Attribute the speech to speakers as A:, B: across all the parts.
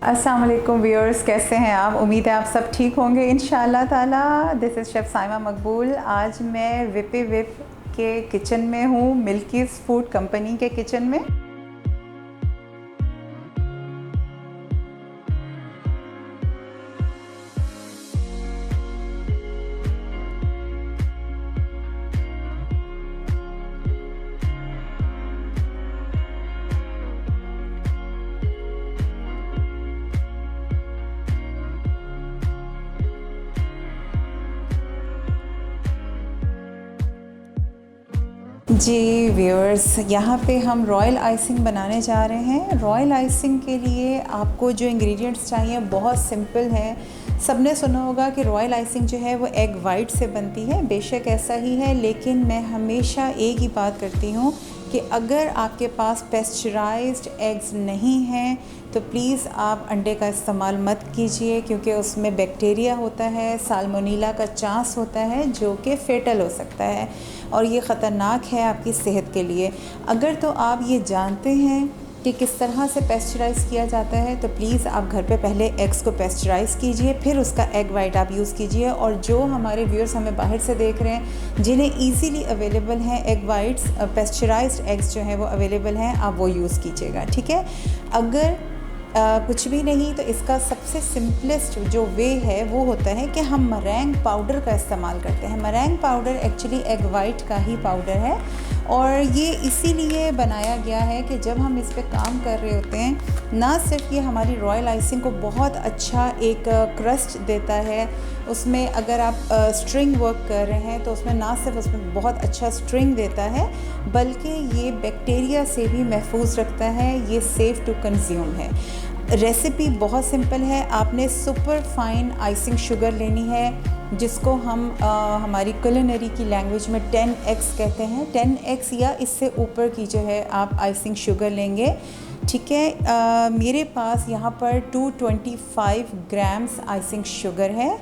A: अस्सलाम वालेकुम व्यूअर्स, कैसे हैं आप? उम्मीद है आप सब ठीक होंगे इंशाअल्लाह ताला। दिस इज़ शेफ़ साइमा मकबूल। आज मैं विपी विप के किचन में हूँ, मिल्कीज़ फूड कंपनी के किचन में। जी व्यूअर्स, यहाँ पे हम रॉयल आइसिंग बनाने जा रहे हैं। रॉयल आइसिंग के लिए आपको जो इंग्रेडिएंट्स चाहिए बहुत सिंपल है। सबने सुना होगा कि रॉयल आइसिंग जो है वो एग वाइट से बनती है। बेशक ऐसा ही है, लेकिन मैं हमेशा एक ही बात करती हूँ कि अगर आपके पास पेस्चराइज्ड एग्स नहीं हैं तो प्लीज़ आप अंडे का इस्तेमाल मत कीजिए, क्योंकि उसमें बैक्टीरिया होता है, साल्मोनेला का चांस होता है जो कि फेटल हो सकता है और ये ख़तरनाक है आपकी सेहत के लिए। अगर तो आप ये जानते हैं कि किस तरह से पेस्चराइज़ किया जाता है तो प्लीज़ आप घर पे पहले एग्स को पेस्चराइज़ कीजिए, फिर उसका एग वाइट आप यूज़ कीजिए। और जो हमारे व्यूअर्स हमें बाहर से देख रहे हैं, जिन्हें इजीली अवेलेबल हैं एग वाइट्स, पेस्चराइज्ड एग्स जो हैं वो अवेलेबल हैं, आप वो यूज़ कीजिएगा, ठीक है। अगर कुछ भी नहीं तो इसका सबसे सिंपलेस्ट जो वे है वो होता है कि हम मरैंग पाउडर का इस्तेमाल करते हैं। मरैंग पाउडर एक्चुअली एग वाइट का ही पाउडर है और ये इसीलिए बनाया गया है कि जब हम इस पे काम कर रहे होते हैं, ना सिर्फ ये हमारी रॉयल आइसिंग को बहुत अच्छा एक क्रस्ट देता है, उसमें अगर आप स्ट्रिंग वर्क कर रहे हैं तो उसमें ना सिर्फ उसमें बहुत अच्छा स्ट्रिंग देता है, बल्कि ये बैक्टीरिया से भी महफूज रखता है। ये सेफ़ टू कंज्यूम है। रेसिपी बहुत सिंपल है। आपने सुपर फाइन आइसिंग शुगर लेनी है, जिसको हम हमारी कुलिनरी की लैंग्वेज में 10x कहते हैं। 10x या इससे ऊपर की जो है आप आइसिंग शुगर लेंगे, ठीक है। मेरे पास यहाँ पर 225 ग्राम्स आइसिंग शुगर है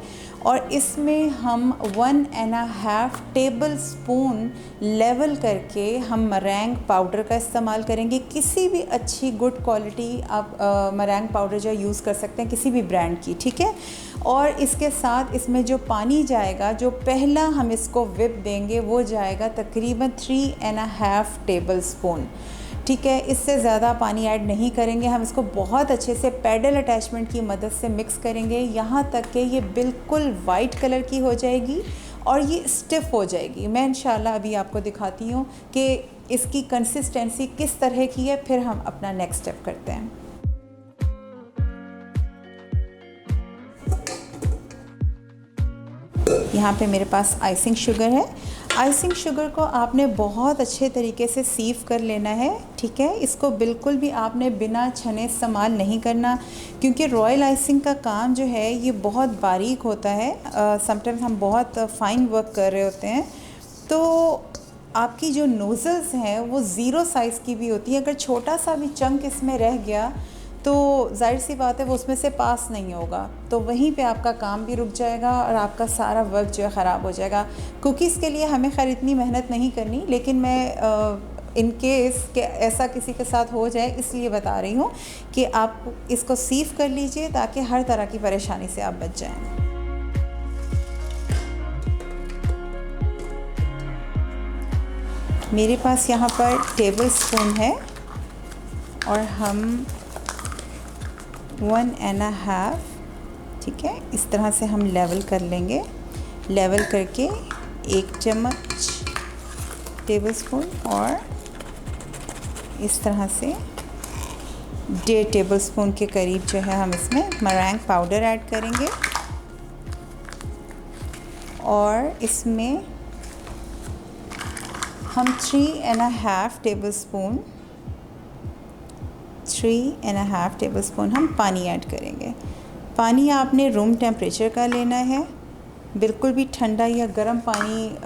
A: और इसमें हम 1.5 टेबल स्पून लेवल करके हम मरैंग पाउडर का इस्तेमाल करेंगे। किसी भी अच्छी गुड क्वालिटी आप मरैंग पाउडर जो यूज़ कर सकते हैं, किसी भी ब्रांड की, ठीक है। और इसके साथ इसमें जो पानी जाएगा, जो पहला हम इसको विप देंगे, वो जाएगा तकरीबन 3.5 टेबल स्पून, ठीक है। इससे ज़्यादा पानी ऐड नहीं करेंगे। हम इसको बहुत अच्छे से पैडल अटैचमेंट की मदद से मिक्स करेंगे, यहाँ तक कि ये बिल्कुल वाइट कलर की हो जाएगी और ये स्टिफ़ हो जाएगी। मैं इंशाल्लाह अभी आपको दिखाती हूँ कि इसकी कंसिस्टेंसी किस तरह की है, फिर हम अपना नेक्स्ट स्टेप करते हैं। यहाँ पे मेरे पास आइसिंग शुगर है। आइसिंग शुगर को आपने बहुत अच्छे तरीके से सीव कर लेना है, ठीक है। इसको बिल्कुल भी आपने बिना छने इस्तेमाल नहीं करना, क्योंकि रॉयल आइसिंग का काम जो है ये बहुत बारीक होता है। समटाइम्स हम बहुत फ़ाइन वर्क कर रहे होते हैं तो आपकी जो नोज़ल्स हैं वो ज़ीरो साइज़ की भी होती है। अगर छोटा सा भी चंक इसमें रह गया तो जाहिर सी बात है वो उसमें से पास नहीं होगा, तो वहीं पे आपका काम भी रुक जाएगा और आपका सारा वर्क जो है ख़राब हो जाएगा। कुकीज़ के लिए हमें खैर इतनी मेहनत नहीं करनी, लेकिन मैं इन केस कि ऐसा किसी के साथ हो जाए इसलिए बता रही हूँ कि आप इसको सीव कर लीजिए ताकि हर तरह की परेशानी से आप बच जाएँ। मेरे पास यहाँ पर टेबल स्पून है और हम 1.5, ठीक है, इस तरह से हम लेवल कर लेंगे। लेवल करके 1 चम्मच टेबल स्पून और इस तरह से 1.5 टेबल स्पून के करीब जो है हम इसमें मरैंग पाउडर ऐड करेंगे और इसमें हम 3.5 टेबल स्पून हम पानी ऐड करेंगे। पानी आपने रूम टेम्परेचर का लेना है, बिल्कुल भी ठंडा या गर्म पानी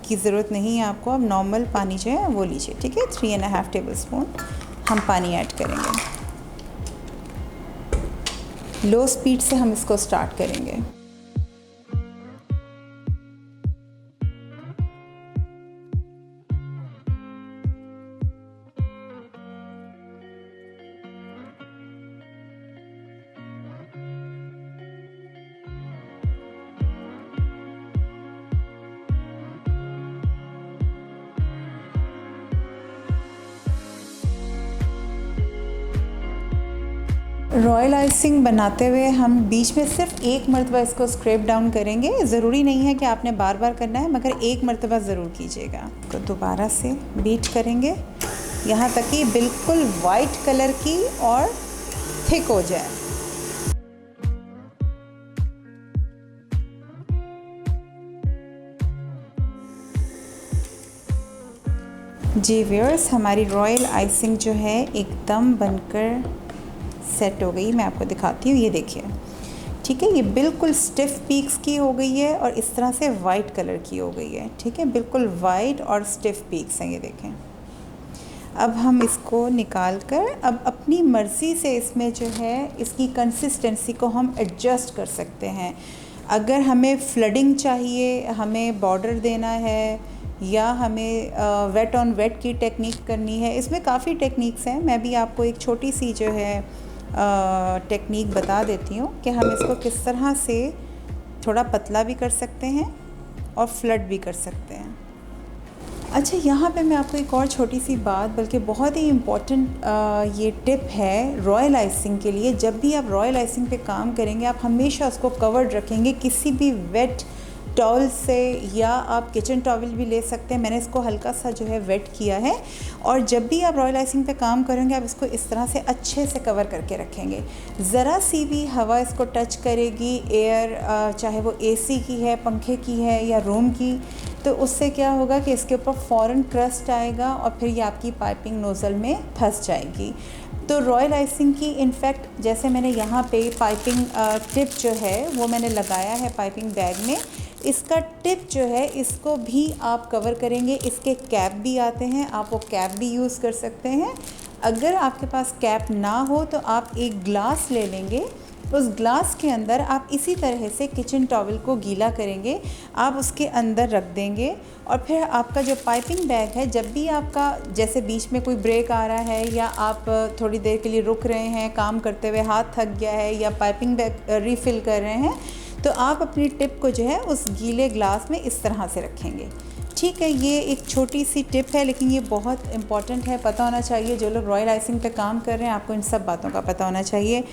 A: की ज़रूरत नहीं है आपको। अब नॉर्मल पानी जो है वो लीजिए, ठीक है। 3.5 टेबल स्पून हम पानी ऐड करेंगे। लो स्पीड से हम इसको स्टार्ट करेंगे। रॉयल आइसिंग बनाते हुए हम बीच में सिर्फ एक मरतबा इसको स्क्रैप डाउन करेंगे। ज़रूरी नहीं है कि आपने बार बार करना है, मगर एक मरतबा ज़रूर कीजिएगा। तो दोबारा से बीट करेंगे यहाँ तक कि बिल्कुल वाइट कलर की और थिक हो जाए। जी व्यूअर्स, हमारी रॉयल आइसिंग जो है एकदम बनकर सेट हो गई। मैं आपको दिखाती हूँ, ये देखिए, ठीक है, ये बिल्कुल स्टिफ पीक्स की हो गई है और इस तरह से वाइट कलर की हो गई है। ठीक है, बिल्कुल वाइट और स्टिफ पीक्स हैं, ये देखें। अब हम इसको निकाल कर अब अपनी मर्ज़ी से इसमें जो है इसकी कंसिस्टेंसी को हम एडजस्ट कर सकते हैं। अगर हमें फ्लडिंग चाहिए, हमें बॉर्डर देना है, या हमें वेट ऑन वेट की टेक्निक करनी है, इसमें काफ़ी टेक्निक्स हैं। मैं भी आपको एक छोटी सी जो है टेक्निक बता देती हूँ कि हम इसको किस तरह से थोड़ा पतला भी कर सकते हैं और फ्लड भी कर सकते हैं। अच्छा, यहाँ पे मैं आपको एक और छोटी सी बात, बल्कि बहुत ही इम्पॉर्टेंट ये टिप है रॉयल आइसिंग के लिए। जब भी आप रॉयल आइसिंग पे काम करेंगे, आप हमेशा उसको कवर्ड रखेंगे किसी भी वेट टॉवल से, या आप किचन टॉवल भी ले सकते हैं। मैंने इसको हल्का सा जो है वेट किया है। और जब भी आप रॉयल आइसिंग पे काम करेंगे, आप इसको इस तरह से अच्छे से कवर करके रखेंगे। ज़रा सी भी हवा इसको टच करेगी, एयर, चाहे वो एसी की है, पंखे की है या रूम की, तो उससे क्या होगा कि इसके ऊपर फ़ौरन क्रस्ट आएगा और फिर ये आपकी पाइपिंग नोज़ल में फंस जाएगी। तो रॉयल आइसिंग की इनफैक्ट जैसे मैंने यहाँ पे पाइपिंग टिप जो है वो मैंने लगाया है पाइपिंग बैग में। इसका टिप जो है इसको भी आप कवर करेंगे। इसके कैप भी आते हैं, आप वो कैप भी यूज़ कर सकते हैं। अगर आपके पास कैप ना हो तो आप एक ग्लास ले लेंगे, उस ग्लास के अंदर आप इसी तरह से किचन टॉवल को गीला करेंगे, आप उसके अंदर रख देंगे और फिर आपका जो पाइपिंग बैग है, जब भी आपका जैसे बीच में कोई ब्रेक आ रहा है या आप थोड़ी देर के लिए रुक रहे हैं, काम करते हुए हाथ थक गया है या पाइपिंग बैग रीफ़िल कर रहे हैं, तो आप अपनी टिप को जो है उस गीले ग्लास में इस तरह से रखेंगे। ठीक है, ये एक छोटी सी टिप है, लेकिन ये बहुत इम्पॉर्टेंट है, पता होना चाहिए। जो लोग रॉयल आइसिंग पे काम कर रहे हैं, आपको इन सब बातों का पता होना चाहिए।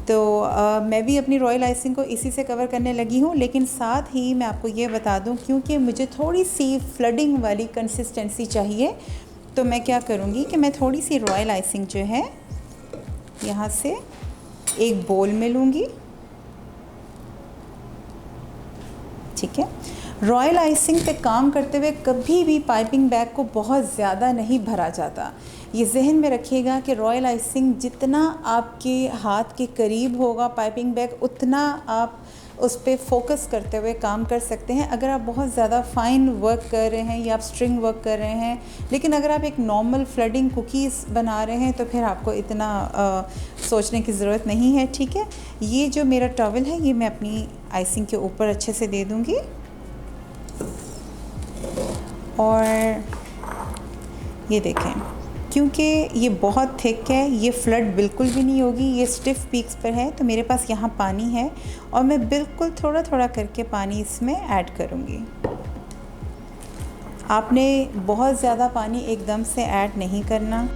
A: तो मैं भी अपनी रॉयल आइसिंग को इसी से कवर करने लगी हूँ, लेकिन साथ ही मैं आपको ये बता दूँ, क्योंकि मुझे थोड़ी सी फ्लडिंग वाली कंसिस्टेंसी चाहिए, तो मैं क्या करूँगी कि मैं थोड़ी सी रॉयल आइसिंग जो है यहाँ से एक बोल में लूँगी। ठीक है, रॉयल आइसिंग पे काम करते हुए कभी भी पाइपिंग बैग को बहुत ज़्यादा नहीं भरा जाता। ये जहन में रखिएगा कि रॉयल आइसिंग जितना आपके हाथ के करीब होगा पाइपिंग बैग, उतना आप उस पर फोकस करते हुए काम कर सकते हैं। अगर आप बहुत ज़्यादा फ़ाइन वर्क कर रहे हैं या आप स्ट्रिंग वर्क कर रहे हैं, लेकिन अगर आप एक नॉर्मल फ्लडिंग कुकीज़ बना रहे हैं, तो फिर आपको इतना सोचने की ज़रूरत नहीं है। ठीक है, ये जो मेरा टॉवल है, ये मैं अपनी आइसिंग के ऊपर अच्छे से दे दूँगी और ये देखें, क्योंकि ये बहुत थिक है, ये फ्लड बिल्कुल भी नहीं होगी, ये स्टिफ पीक्स पर है। तो मेरे पास यहाँ पानी है और मैं बिल्कुल थोड़ा थोड़ा करके पानी इसमें ऐड करूँगी। आपने बहुत ज़्यादा पानी एकदम से ऐड नहीं करना।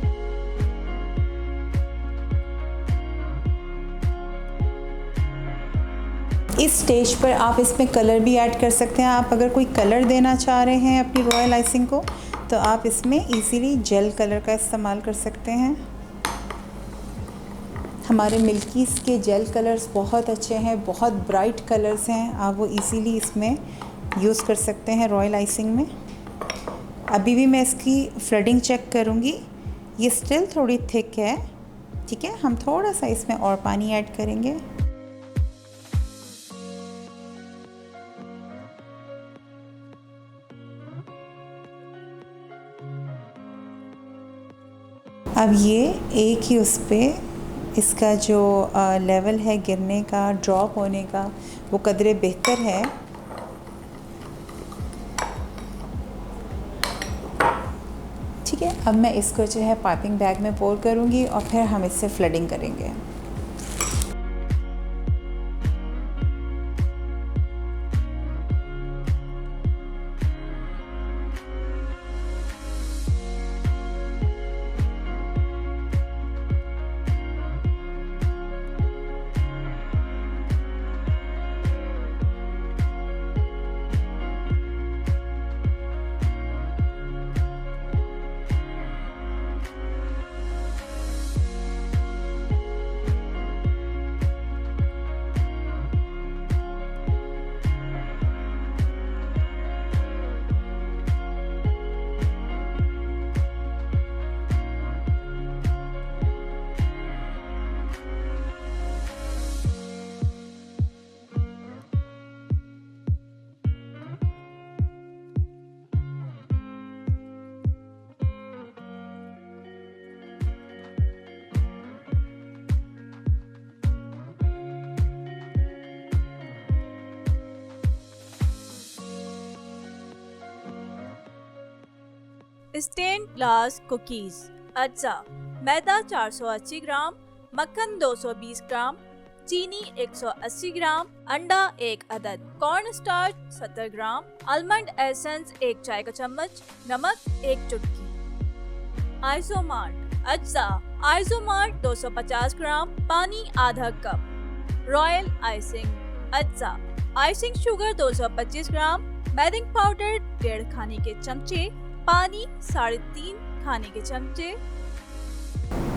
A: इस स्टेज पर आप इसमें कलर भी ऐड कर सकते हैं। आप अगर कोई कलर देना चाह रहे हैं अपनी रॉयल आइसिंग को, तो आप इसमें इजीली जेल कलर का इस्तेमाल कर सकते हैं। हमारे मिल्कीज़ के जेल कलर्स बहुत अच्छे हैं, बहुत ब्राइट कलर्स हैं, आप वो इजीली इसमें यूज़ कर सकते हैं रॉयल आइसिंग में। अभी भी मैं इसकी फ्लडिंग चेक करूँगी, ये स्टिल थोड़ी थिक है। ठीक है, हम थोड़ा सा इसमें और पानी ऐड करेंगे। अब ये एक ही उस पर इसका जो लेवल है गिरने का, ड्रॉप होने का, वो कदरे बेहतर है। ठीक है, अब मैं इसको जो है पाइपिंग बैग में पोर करूँगी और फिर हम इससे फ्लडिंग करेंगे।
B: Stained glass cookies. अज्जा मैदा 480 ग्राम, मक्खन 220 ग्राम, चीनी 180 ग्राम, अंडा 1 अदद, कॉर्न स्टार्च 70 ग्राम, आलमंड एसेंस 1 चाय का चम्मच, नमक 1 चुटकी। आइसोमार्ट। अज्जा आइसोमार्ट 250 ग्राम, पानी आधा कप। Royal icing. अज्जा आइसिंग शुगर 225 ग्राम, बेकिंग पाउडर 1.5 खाने के चमचे, पानी 3.5 खाने के चमचे।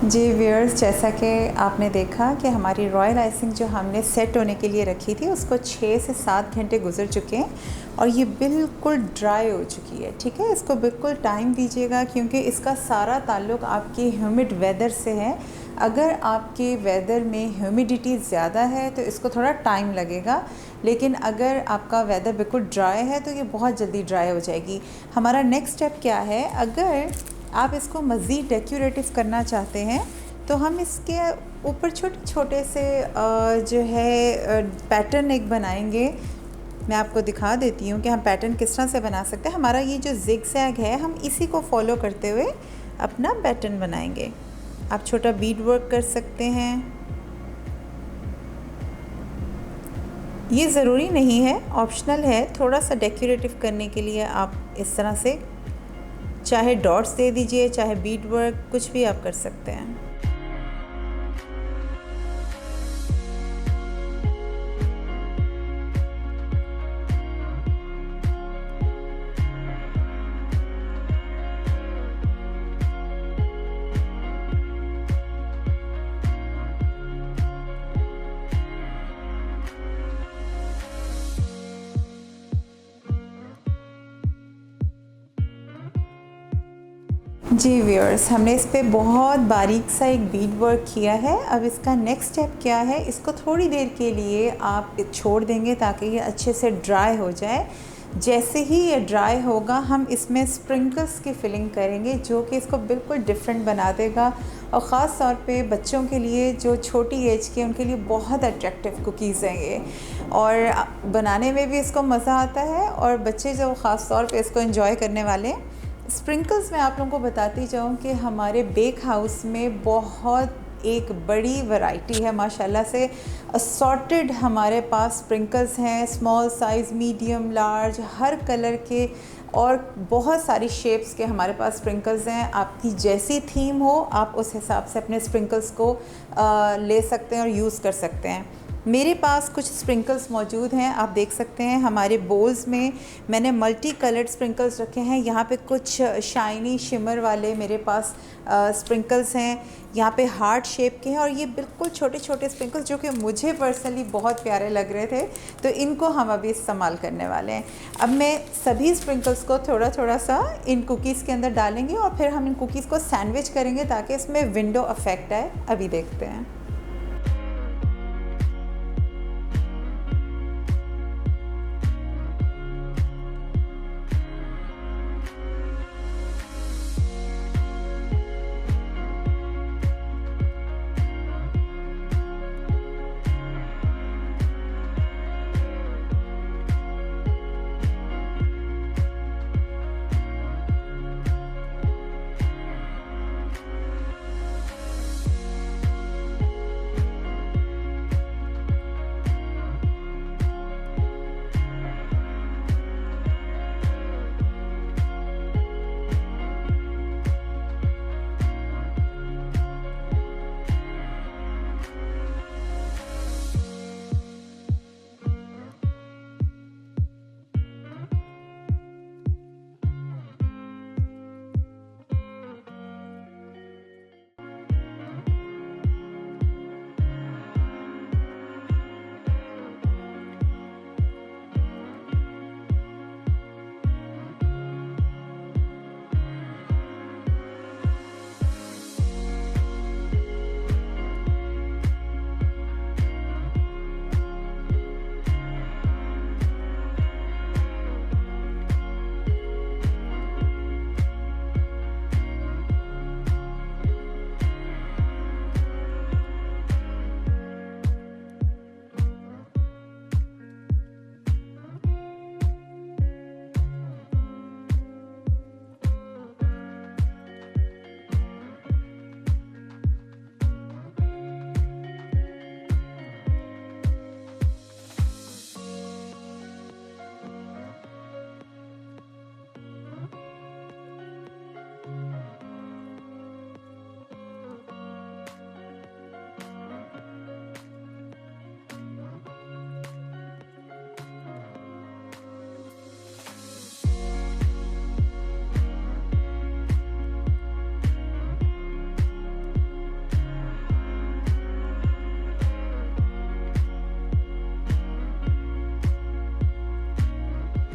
A: जी व्यूअर्स, जैसा कि आपने देखा कि हमारी रॉयल आइसिंग जो हमने सेट होने के लिए रखी थी उसको 6 से 7 घंटे गुजर चुके हैं और ये बिल्कुल ड्राई हो चुकी है। ठीक है, इसको बिल्कुल टाइम दीजिएगा क्योंकि इसका सारा ताल्लुक़ आपकी ह्यूमिड वेदर से है। अगर आपके वेदर में ह्यूमिडिटी ज़्यादा है तो इसको थोड़ा टाइम लगेगा, लेकिन अगर आपका वेदर बिल्कुल ड्राई है तो ये बहुत जल्दी ड्राई हो जाएगी। हमारा नेक्स्ट स्टेप क्या है, अगर आप इसको मज़ीद डेकोरेटिव करना चाहते हैं तो हम इसके ऊपर छोटे छोटे से जो है पैटर्न एक बनाएंगे। मैं आपको दिखा देती हूँ कि हम पैटर्न किस तरह से बना सकते हैं। हमारा ये जो जिग-जैग है हम इसी को फॉलो करते हुए अपना पैटर्न बनाएंगे। आप छोटा बीड वर्क कर सकते हैं, ये ज़रूरी नहीं है, ऑप्शनल है। थोड़ा सा डेकोरेटिव करने के लिए आप इस तरह से चाहे डॉट्स दे दीजिए, चाहे बीड वर्क, कुछ भी आप कर सकते हैं। जी व्यूअर्स, हमने इस पे बहुत बारीक सा एक बीड वर्क किया है। अब इसका नेक्स्ट स्टेप क्या है, इसको थोड़ी देर के लिए आप छोड़ देंगे ताकि ये अच्छे से ड्राई हो जाए। जैसे ही ये ड्राई होगा हम इसमें स्प्रिंकल्स की फिलिंग करेंगे जो कि इसको बिल्कुल डिफरेंट बना देगा और ख़ास तौर पे बच्चों के लिए जो छोटी एज के उनके लिए बहुत अट्रैक्टिव कुकीज़ हैं ये, और बनाने में भी इसको मज़ा आता है और बच्चे जो ख़ास तौर पे इसको एंजॉय करने वाले हैं। स्प्रिंकल्स में आप लोगों को बताती जाऊँ कि हमारे बेक हाउस में बहुत एक बड़ी वैरायटी है माशाल्लाह से। असॉर्टेड हमारे पास स्प्रिंकल्स हैं, स्मॉल साइज़, मीडियम, लार्ज, हर कलर के और बहुत सारी शेप्स के हमारे पास स्प्रिंकल्स हैं। आपकी जैसी थीम हो आप उस हिसाब से अपने स्प्रिंकल्स को ले सकते हैं और यूज़ कर सकते हैं। मेरे पास कुछ स्प्रिंकल्स मौजूद हैं, आप देख सकते हैं हमारे बोल्स में मैंने मल्टी कलर्ड स्प्रिंकल्स रखे हैं। यहाँ पे कुछ शाइनी शिमर वाले मेरे पास स्प्रिंकल्स हैं, यहाँ पे हार्ट शेप के हैं और ये बिल्कुल छोटे छोटे स्प्रिंकल्स जो कि मुझे पर्सनली बहुत प्यारे लग रहे थे, तो इनको हम अभी इस्तेमाल करने वाले हैं। अब मैं सभी स्प्रिंकल्स को थोड़ा थोड़ा सा इन कुकीज़ के अंदर डालेंगे और फिर हम इन कुकीज़ को सैंडविच करेंगे ताकि इसमें विंडो इफ़ेक्ट आए। अभी देखते हैं।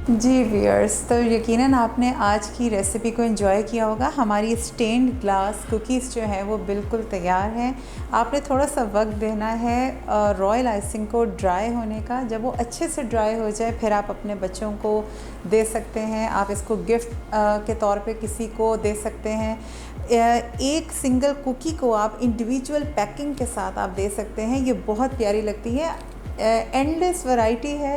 A: जी व्यूअर्स, तो यकीनन आपने आज की रेसिपी को एंजॉय किया होगा। हमारी स्टेन्ड ग्लास कुकीज़ जो है वो बिल्कुल तैयार हैं। आपने थोड़ा सा वक्त देना है रॉयल आइसिंग को ड्राई होने का। जब वो अच्छे से ड्राई हो जाए फिर आप अपने बच्चों को दे सकते हैं। आप इसको गिफ्ट के तौर पे किसी को दे सकते हैं। एक सिंगल कुकी को आप इंडिविजुअल पैकिंग के साथ आप दे सकते हैं। ये बहुत प्यारी लगती है। एंडलेस वैरायटी है।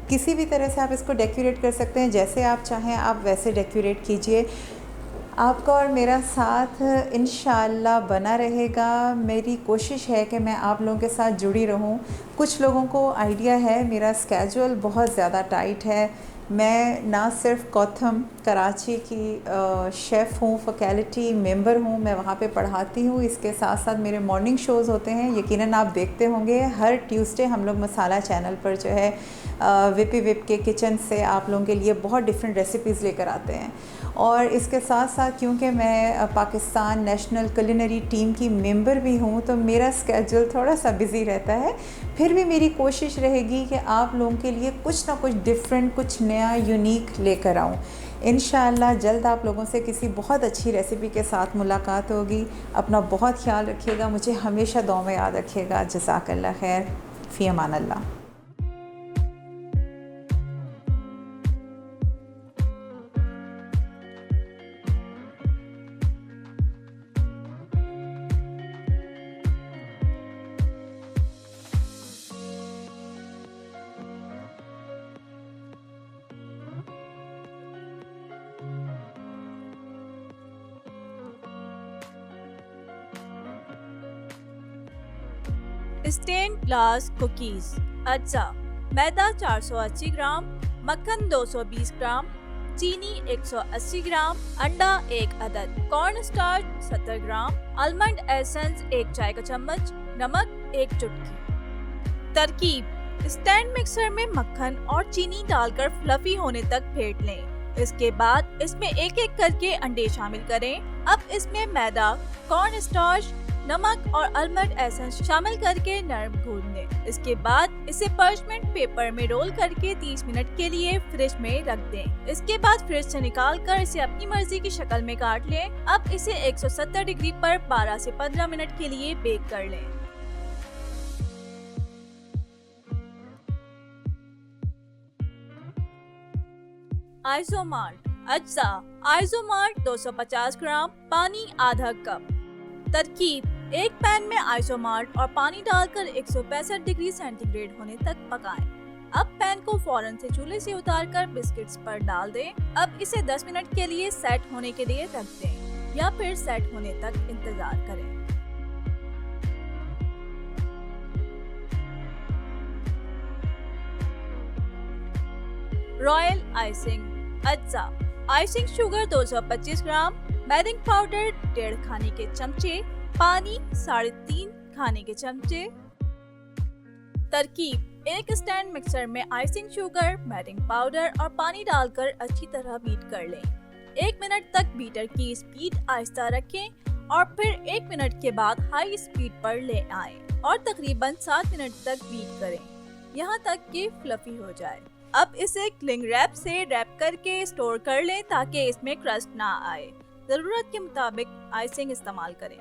A: किसी भी तरह से आप इसको डेकोरेट कर सकते हैं, जैसे आप चाहें आप वैसे डेकोरेट कीजिए। आपका और मेरा साथ इंशाअल्लाह बना रहेगा। मेरी कोशिश है कि मैं आप लोगों के साथ जुड़ी रहूं। कुछ लोगों को आइडिया है मेरा स्केड्यूल बहुत ज़्यादा टाइट है। मैं ना सिर्फ कोथम कराची की शेफ़ हूँ, फैकल्टी मेंबर हूँ, मैं वहाँ पे पढ़ाती हूँ। इसके साथ साथ मेरे मॉर्निंग शोज़ होते हैं, यकीनन आप देखते होंगे। हर ट्यूसडे हम लोग मसाला चैनल पर जो है विपी विप के किचन से आप लोगों के लिए बहुत डिफरेंट रेसिपीज़ लेकर आते हैं। और इसके साथ साथ क्योंकि मैं पाकिस्तान नेशनल कुलिनरी टीम की मेंबर भी हूँ, तो मेरा स्केड्यूल थोड़ा सा बिज़ी रहता है। फिर भी मेरी कोशिश रहेगी कि आप लोगों के लिए कुछ ना कुछ डिफरेंट, कुछ नया, यूनिक लेकर आऊँ। इंशाअल्लाह जल्द आप लोगों से किसी बहुत अच्छी रेसिपी के साथ मुलाकात होगी। अपना बहुत ख्याल रखिएगा, मुझे हमेशा दुआ में याद रखिएगा। जज़ाकल्लाह खैर, फ़ी अमान अल्लाह।
B: Stained glass cookies. अज्जा: मैदा 480 ग्राम, मक्खन 220 ग्राम, चीनी 180 ग्राम, अंडा 1 अदद, कॉर्न स्टार्च 70 ग्राम, आलमंड एसेंस 1 चाय का चम्मच, नमक 1 चुटकी। तरकीब: स्टैंड मिक्सर में मक्खन और चीनी डालकर फ्लफी होने तक फेंट लें। इसके बाद इसमें एक एक करके अंडे शामिल करें। अब इसमें मैदा, कॉर्न स्टार्च, नमक और आलमंड एसेंस शामिल करके नरम गूंद लें। इसके बाद इसे पर्चमेंट पेपर में रोल करके 30 मिनट के लिए फ्रिज में रख दें। इसके बाद फ्रिज से निकाल कर इसे अपनी मर्जी की शक्ल में काट लें। अब इसे 170 डिग्री पर 12 से 15 मिनट के लिए बेक कर लें। आइसोमार्ट। अज्जा: आइसोमार्ट 250 ग्राम, पानी आधा कप। तरकीब: एक पैन में आइसोमार्ट और पानी डालकर 165 डिग्री सेंटीग्रेड होने तक पकाएं। अब पैन को फौरन से चूल्हे से उतारकर बिस्किट्स पर डाल दें। अब इसे 10 मिनट के लिए सेट होने के लिए रख दें या फिर सेट होने तक इंतजार करें। Royal icing. अज्जा: आइसिंग शुगर 225 ग्राम, बेकिंग पाउडर 1.5 खाने के चमचे, पानी 3.5 खाने के चमचे। तरकीब: एक स्टैंड मिक्सर में आइसिंग शुगर, बेकिंग पाउडर और पानी डालकर अच्छी तरह बीट कर लें। 1 मिनट तक बीटर की स्पीड आहिस्ता रखें और फिर 1 मिनट के बाद हाई स्पीड पर ले आएं और तकरीबन 7 मिनट तक बीट करें, यहाँ तक कि फ्लफी हो जाए। अब इसे क्लिंग रैप से रैप करके स्टोर कर लें ताकि इसमें क्रस्ट ना आए। जरूरत के मुताबिक आइसिंग इस्तेमाल करें।